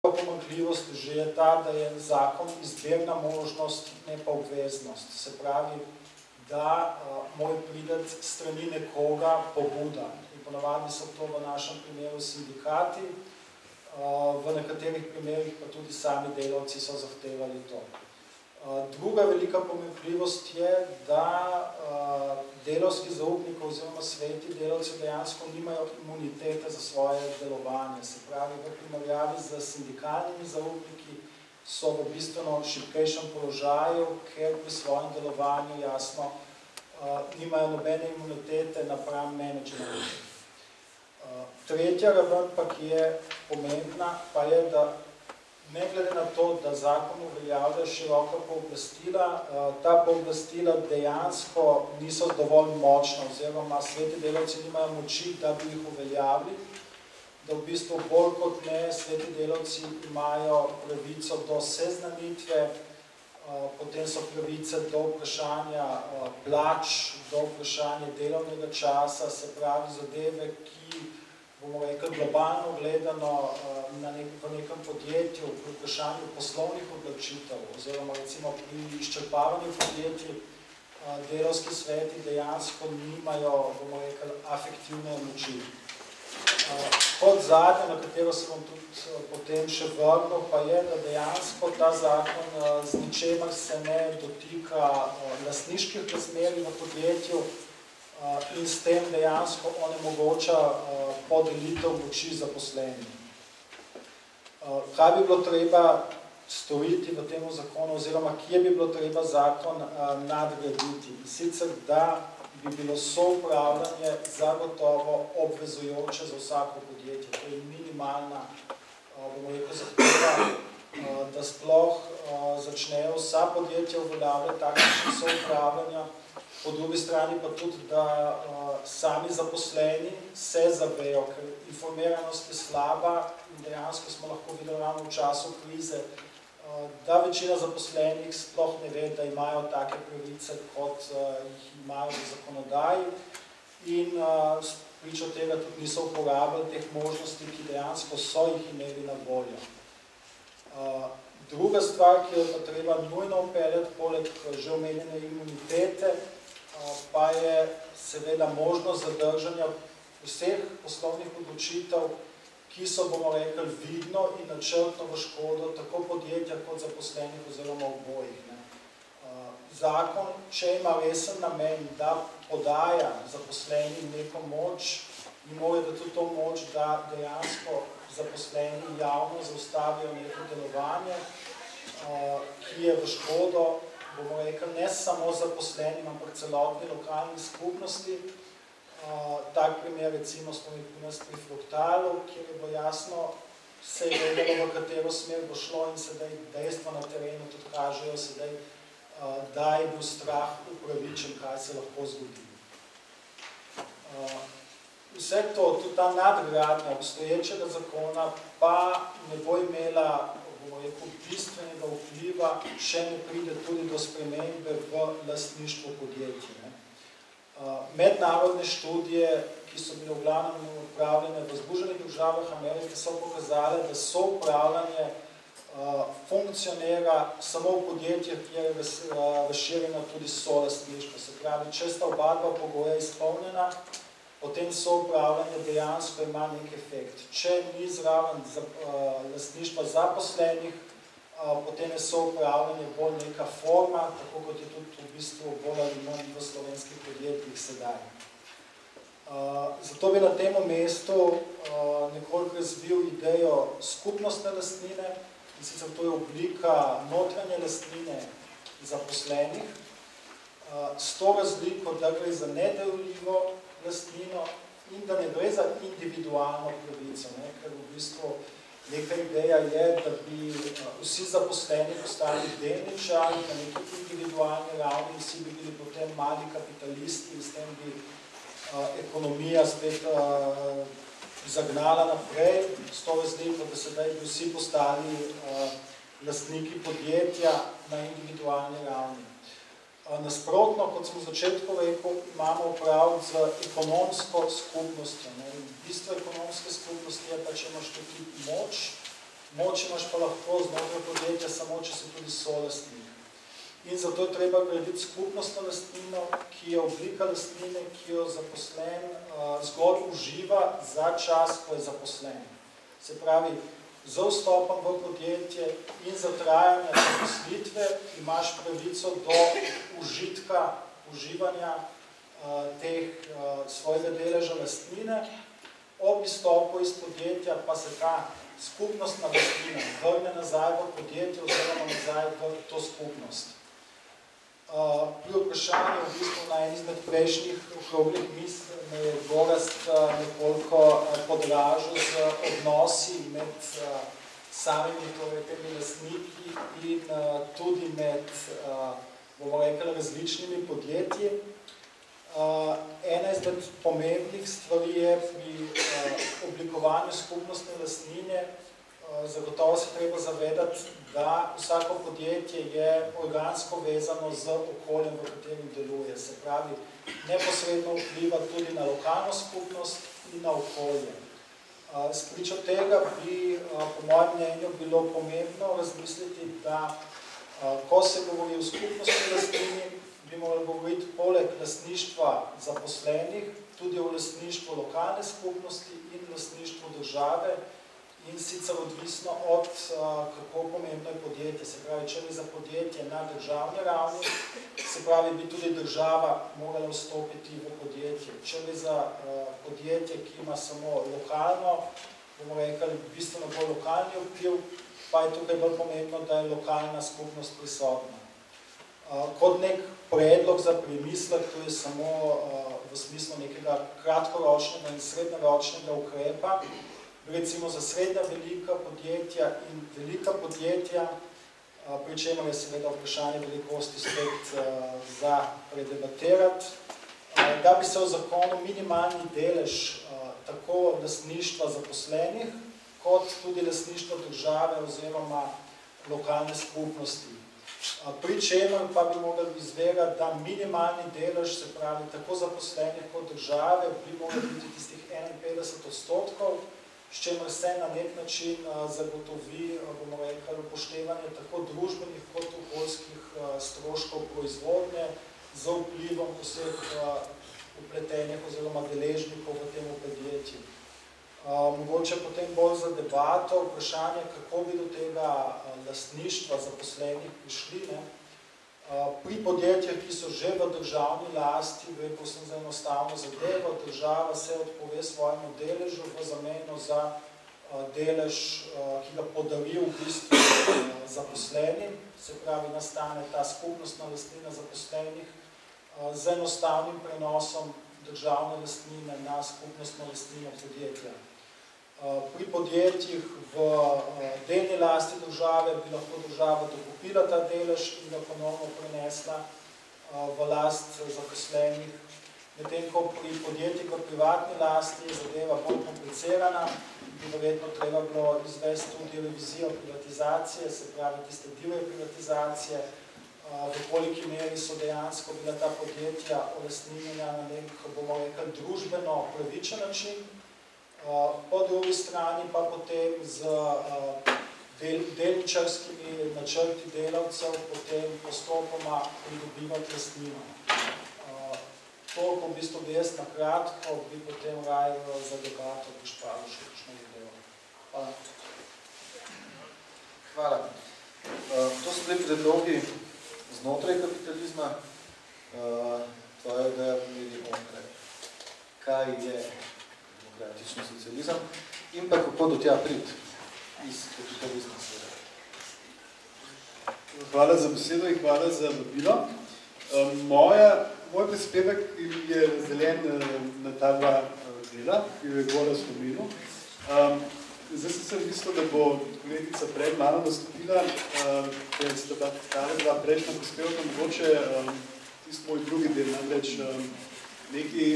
pomanjkljivost že je ta, da je zakon izbirna možnost, ne pa obveznost. Se pravi, da mora priti strani nekoga pobuda. In ponavadi so to v našem primeru sindikati, v nekaterih primerih pa tudi sami delavci so zahtevali to. Druga velika pomanjkljivost je, da delavski zaupniki oziroma sveti delavcev dejansko nimajo imunitete za svoje delovanje. Se pravi, v primerjavi z sindikalnimi zaupniki so v bistveno šibkejšem položaju, ker pri svojem delovanju jasno nimajo nobene imunitete napram menedžerju. Tretja raven pa, ki je pomembna, pa je, da ne glede na to, da zakon uveljavlja široka pooblastila, ta pooblastila dejansko niso dovolj močna, oziroma sveti delavci nimajo moči, da bi jih uveljavili, da v bistvu bolj kot ne sveti delavci imajo pravico do seznanitve, potem so pravice do vprašanja plač, do vprašanja delovnega časa, se pravi zadeve, ki bomo rekli, globalno gledano v nekem podjetju, pri vprašanju poslovnih odločitev, oziroma recimo pri izčrpavanju podjetij, delavski sveti dejansko nimajo, bomo rekli, afektivne moči. Kot zadnje, na katero se bom tudi potem še vrnil, pa je, da dejansko ta zakon z ničemer se ne dotika lastniških razmerij v podjetju, in s tem dejansko onemogoča podelitev moči zaposlenih. Kaj bi bilo treba storiti v tem zakonu, oziroma kje bi bilo treba zakon nadgraditi? Sicer, da bi bilo soupravljanje zagotovo obvezujoče za vsako podjetje. To je minimalna, bomo rekel, zahteva, da sploh začnejo vsa podjetja uveljavljati takšne soupravljanja. Po drugi strani pa tudi, da sami zaposleni se zavejo, ker informiranost je slaba in dejansko smo lahko videli ravno v času krize, da večina zaposlenih sploh ne ve, da imajo take pravice, kot jih imajo v zakonodaji in pričo tega tudi niso uporabljali teh možnosti, ki dejansko so jih imeli na voljo. Druga stvar, ki jo pa treba nujno vpeljati, poleg že omenjene imunitete, pa je seveda možnost zadržanja vseh poslovnih odločitev, ki so, bomo rekli, vidno in načrtno v škodo tako podjetja kot zaposlenih oziroma obojih. Zakon, če ima resen namen, da podaja zaposlenim neko moč, in mora da tudi to moč, da dejansko zaposleni javno zaustavijo neko delovanje, ki je v škodo, bomo rekli, ne samo zaposlenim, ampak celotni lokalni skupnosti. Tak primer recimo smo pri nas pri Fruktalu, kjer je bilo jasno, se je vedelo, v katero smer bo šlo in sedaj dejstva na terenu tudi kažejo sedaj, da je bil strah upravičen, kaj se lahko zgodi. Vse to, tudi ta nadgradnja obstoječega zakona, pa ne bo imela bistvenega vpliva, če ne pride tudi do spremembe v lastništvu podjetij. Mednarodne študije, ki so bile v glavnem upravljene v Združenih državah Amerike, so pokazale, da soupravljanje funkcionira samo v podjetjih, kjer je razširjena tudi solastništvo. Se pravi, če sta oba dva pogoja izpolnjena, potem soupravljanje dejansko ima nek efekt. Če ni zraven lastništva zaposlenih, potem je soupravljanje bolj neka forma, tako kot je tudi v bistvu bolj ali manj v slovenskih podjetjih sedaj. Zato bi na tem mestu nekoliko razvil idejo skupnostne lastnine, in sicer to je oblika notranje lastnine zaposlenih, s to razliko, da gre za nedeljivo lastnino in da ne gre za individualno pravico, ker v bistvu neka ideja je, da bi vsi zaposleni postali delničarji na neki individualni ravni, vsi bi bili potem mali kapitalisti in s tem bi ekonomija spet zagnala naprej, s to razliko, da sedaj bi vsi postali lastniki podjetja na individualni ravni. Nasprotno, kot sem v začetku rekel, imamo opraviti z ekonomsko skupnostjo. Bistvo ekonomske skupnosti je pa, če imaš tudi moč Moč imaš pa lahko znotraj podjetja samo, če si tudi solastnik. In zato je treba graditi skupnostno lastnino, ki je oblika lastnine, ki jo zaposlen zgolj uživa za čas, ko je zaposlen. Se pravi, za vstopom v podjetje in za trajanje zaposlitve imaš pravico do uživanja svojega deleža lastnine. Ob izstopu iz podjetja pa se ta skupnostna lastnina vrne nazaj v podjetje oziroma nazaj v to skupnost. Pri vprašanju, v bistvu na en izmed prejšnjih okroglih misl, me je Gorazd nekoliko podražil z odnosi med samimi temi lastniki in tudi med, bomo rekli, različnimi podjetji. Ena izmed pomembnih stvari je pri oblikovanju skupnostne lastnine, zagotovo se treba zavedati, da vsako podjetje je organsko vezano z okoljem, v katerem deluje. Se pravi, neposredno vpliva tudi na lokalno skupnost in na okolje. Spričo tega bi, po mojem mnenju, bilo pomembno razmisliti, da ko se govori o skupnostni lastnini, bi morali govoriti poleg lastništva zaposlenih, tudi o lastništvu lokalne skupnosti in lastništvu države, in sicer odvisno od, kako pomembno je podjetje. Se pravi, če bi za podjetje na državni ravni, se pravi, bi tudi država morala vstopiti v podjetje. Če bi za podjetje, ki ima samo lokalno, bomo rekli, bistveno bolj lokalni vpliv, pa je tukaj bolj pomembno, da je lokalna skupnost prisotna. Kot nek predlog za premislek, to je samo v smislu nekega kratkoročnega in srednjeročnega ukrepa, recimo za srednja velika podjetja in velika podjetja, pri čemer je seveda vprašanje velikosti spet za predebatirati, da bi se v zakonu minimalni delež tako lastništva zaposlenih, kot tudi lastništva države oziroma lokalne skupnosti. Pri čemer pa bi mogli izverjati, da minimalni delež, se pravi tako zaposlenih kot države, bi mogli biti tistih 51%, s čemer se na nek način zagotovi, bomo rekli, upoštevanje tako družbenih kot okoljskih stroškov proizvodnje z vplivom vseh vpletenih oziroma deležnikov v tem podjetju. Mogoče potem bolj za debato, vprašanje, kako bi do tega lastništva zaposlenih prišli. Pri podjetjih, ki so že v državni lasti, gre povsem za enostavno zadevo, država se odpove svojemu deležu v zameno za delež, ki ga podari v bistvu zaposlenim, se pravi, nastane ta skupnostna lastnina zaposlenih z enostavnim prenosom državne lastnine na skupnostno lastnino podjetja. Pri podjetjih v delni lasti države bi lahko država dokupila ta delež in ga ponovno prenesla v last zaposlenih. Medtem ko pri podjetjih v privatni lasti je zadeva bolj komplicirana, bi verjetno treba bilo izvesti tudi revizijo privatizacije, se pravi tiste divje privatizacije, v koliki meri so dejansko bila ta podjetja olastninjena na nek, bomo rekli, družbeno pravičen način. Po drugi strani pa potem z delničarskimi načrti delavcev potem postopoma pridobivati lastnino. Toliko v bistvu bi jaz na kratko, bi potem raje za debato prišpalo še kakšno idejo. Hvala. Hvala. To so bili predlogi znotraj kapitalizma. Tvoja ideja vidimo, kaj je demokratični socializem in pa kako do tja priti iz kapitalizma. Hvala za besedo in hvala za vabilo. Moj prispevek je razdeljen na ta dva dela, ki jo je Gorazd omenil. Zdaj sem se mislil, da bo kolegica pred mano nastopila, ker sta ta dva prejšnja prispevka, mogoče tisti moj drugi del, namreč nekaj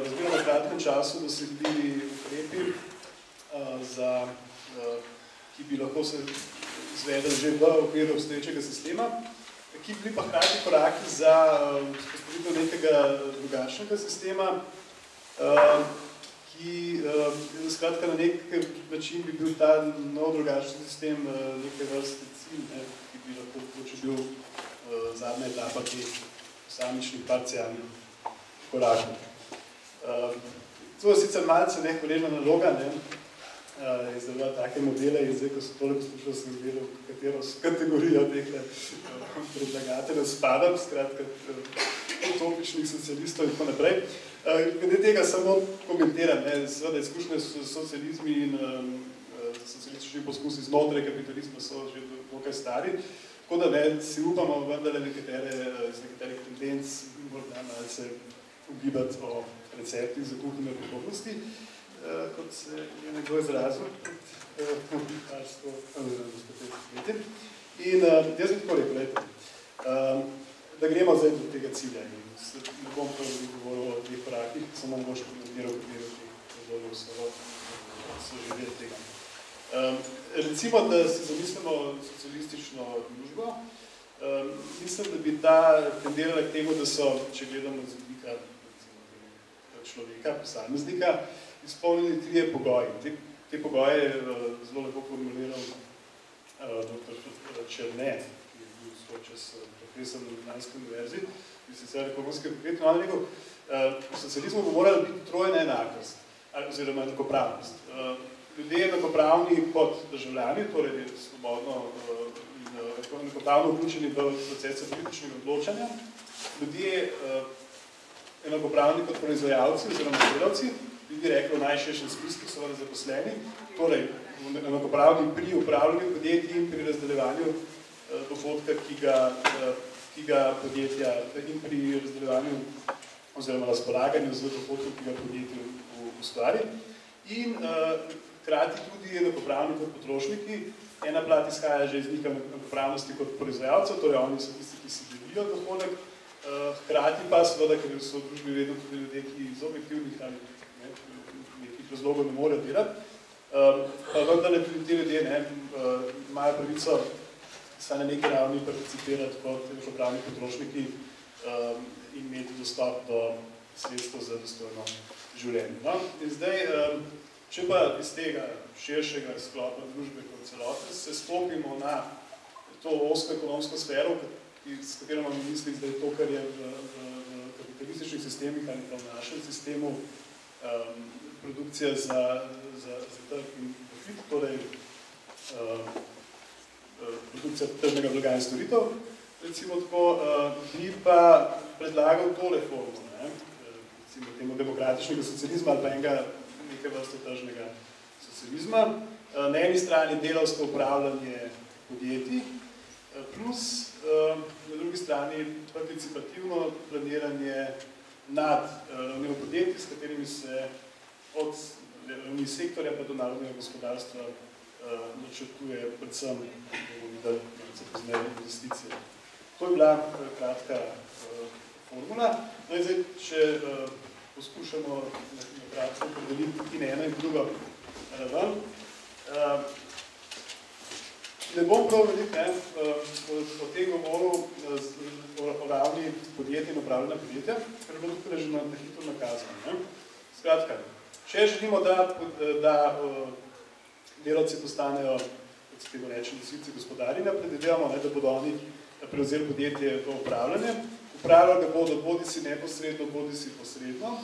razmeroma kratkem času dosegljivi ukrepi, ki bi lahko se izvedli že v okviru obstoječega sistema, ki bili pa hkrati koraki za vzpostavitev nekega drugačnega sistema, ki skratka na nek način bi bil ta nov drugačni sistem neke vrste cilj, ki bi lahko bil zadnja etapa teh posamičnih parcialnih korakov. To je sicer malce nehvaležna naloga, izdelovati take modele in zdaj, ko so tole poslušal, sem izdelal, katero kategorijo teh predlagateljev spadam, skratka utopičnih socialistov in tako naprej. Glede tega samo komentiram, seveda izkušnje s socializmi in socialistični poskusi znotraj kapitalizma so že dokaj stari, tako da si upamo vendarle iz nekaterih tendenc morda malce ugibati o receptih za kuhinjo prihodnosti, kot se je nekdo izrazil, in jaz bi tako rekel, da gremo zdaj do tega cilja in ne bom prvi govoril o teh korakih, samo mogoče komentiral, kateri od teh razlogov so že del tega. Recimo, da si zamislimo socialistično družbo, mislim, da bi ta tendirala k temu, da so, če gledamo z vidika človeka, posameznika, izpolnili 3 pogoji. Te pogoje je zelo lepo formuliral dr. Černe, ki je bil svoj čas profesor na Ljubljanski univerzi, ki se sicer ekonomski fakultet, no, rekel, v socializmu bi morala biti trojna enakost, oziroma enakopravnost. Ljudje enakopravni kot državljani, torej svobodno in enakopravno vključeni v procese političnega odločanja, ljudje enakopravni kot proizvajalci oziroma delavci, bi rekli v najširšem smislu, so zaposleni, torej enakopravni pri upravljanju podjetij in pri razdeljevanju dohodka, ki ga podjetja in pri razdeljevanju oziroma razpolaganju z dohodkom, ki ga podjetje ustvari. In hkrati tudi enakopravni kot potrošniki. Ena plat izhaja že iz njihove enakopravnosti kot proizvajalcev, torej oni so tisti, ki si delijo dohodek, hkrati pa seveda, ker so v družbi vedno tudi ljudje, ki iz objektivnih ali nekih razlogov ne morejo delati, pa vendarle tudi ti ljudje imajo pravico vsaj na neki ravni participirati kot enakopravni potrošniki in imeti dostop do sredstev za dostojno življenje. No? In zdaj, če pa iz tega širšega sklopa družbe kot celote se stopimo na to ozko ekonomsko sfero, s katero imamo misliti, da je to, kar je v kapitalističnih sistemih ali pa v našem sistemu produkcija za trg in profit, torej produkcija tržnega blaga in storitev, recimo tako, bi pa predlagal tole formulo, recimo temu demokratičnega socializma ali pa enega neke vrste tržnega socializma. Na eni strani delavsko upravljanje podjetij, plus na drugi strani participativno planiranje nad ravnjo podjetij, s katerimi se od ravni sektorja pa do narodnega gospodarstva načrtuje predvsem investicije. To je bila kratka formula. No in zdaj, če poskušamo na kratko predeliti in eno in drugo raven. Ne bom prav veliko o tem govoril o ravni podjetja in upravljanja podjetja, ker bo tukaj že na hitro nakazano. Skratka, če želimo, da delavci postanejo, kot se temu reče, nosilci gospodarjenja, predvidevamo, da bodo oni prevzeli podjetje v upravljanje. Upravljali ga bodo bodisi neposredno, bodisi posredno.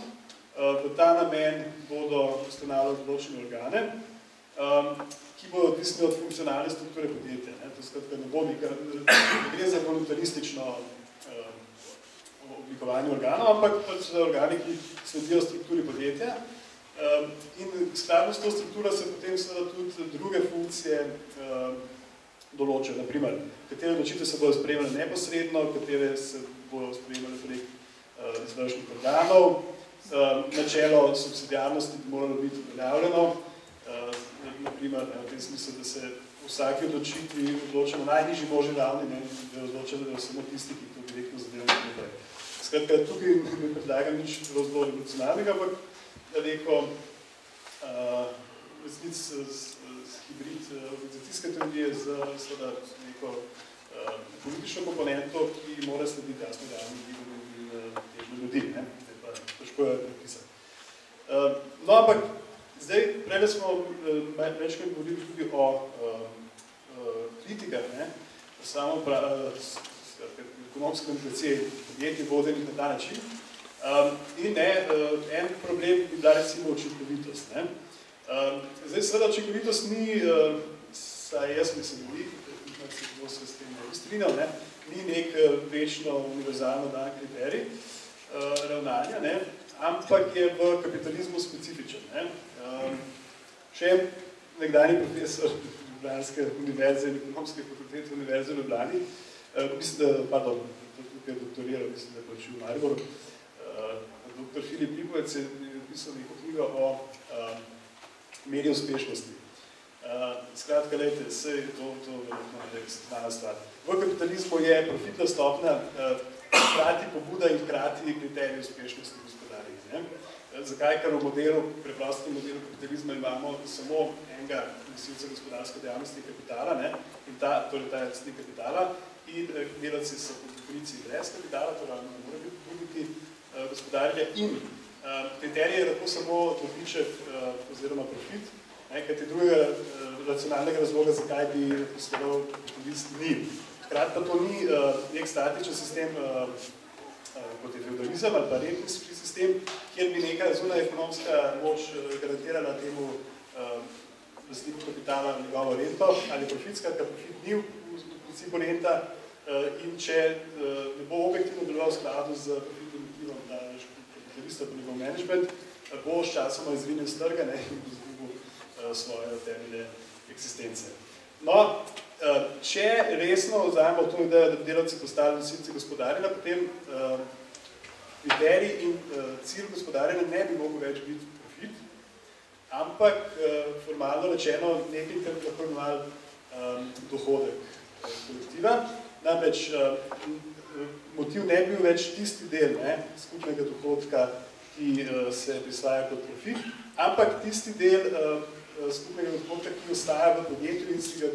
V ta namen bodo ustanavljali določene organe, ki bodo odvisni od funkcionalne strukture podjetja. To skratka ne bo nekaj, ne gre za voluntaristično oblikovanje organov, ampak pač za organi, ki sledijo strukturi podjetja. In skladno s to strukturo se potem seveda tudi druge funkcije določajo. Naprimer, katere odločitve se bodo sprejemale neposredno, katere se bodo sprejemale prek izvršnih organov. Načelo subsidiarnosti bi moralo biti uveljavljeno. Naprimer, v tem smislu, da se v vsaki odločitvi odločamo na najnižji možni ravni, da odločamo, da samo tisti, ki to direktno zadevajo naprej. Skratka, tukaj ne predlagam nič zelo revolucionarnega, ampak neko resnic hibrid organizacijske teorije z neko politično komponento, ki mora slediti jasno ravni in težno ljudi. Pa težko je predpisati. No, ampak zdaj, prej smo večkrat govorili tudi o kritikah, samo ekonomske demokracije podjetij vodenih na ta način. In en problem bi bila recimo učinkovitost. Zdaj, seveda, učinkovitost ni, saj jaz mislim, se s tem ne strinjal, ni nek večno univerzalno dan kriterij ravnanja, ampak je v kapitalizmu specifičen. Še nekdanji profesor Ljubljanske univerze in ekonomske fakultete univerze v Ljubljani, pardon, tukaj je doktoriral, mislim, da je počil v Mariboru, dr. Filip Lipovec je pisal neko knjigo o meri uspešnosti. Skratka, lejte, vse je to znana stvar. V kapitalizmu je profitna stopnja hkrati pobuda in hkrati kriterij uspešnosti gospodarja. Zakaj? Ker v modelu, preprostem modelu kapitalizma imamo samo enega nosilca gospodarske dejavnosti kapitala, in torej ta je kapitala, in delavci so po definiciji brez kapitala, torej ne morajo biti gospodarje, in kriterij je lahko samo dobiček oziroma profit, kajti drugega racionalnega razloga, zakaj bi posloval kapitalist, ni. Hkrati pa to ni nek statičen sistem, kot je feudalizem ali pa rentniški sistem, kjer bi neka zunaj ekonomska moč garantirala temu lastniku kapitala njegovo rento ali profit, skratka profit ni v principu renta, in če ne bo objektivno deloval v skladu z profitnim motivom kapitalista po njegov management, bo s časoma izvinil z trga in bo izgubil svoje temelje eksistence. No, če resno vzajemo to idejo, da bi delavci postali nosilci gospodarjenja, potem kriterij in cilj gospodarjenja ne bi mogel več biti profit, ampak formalno rečeno nekaj, kar bi lahko imel dohodek kolektiva. Namreč motiv ne bi bil več tisti del skupnega dohodka, ki se prisvaja kot profit, ampak tisti del skupnega dohodka, ki ostaja v podjetju in si ga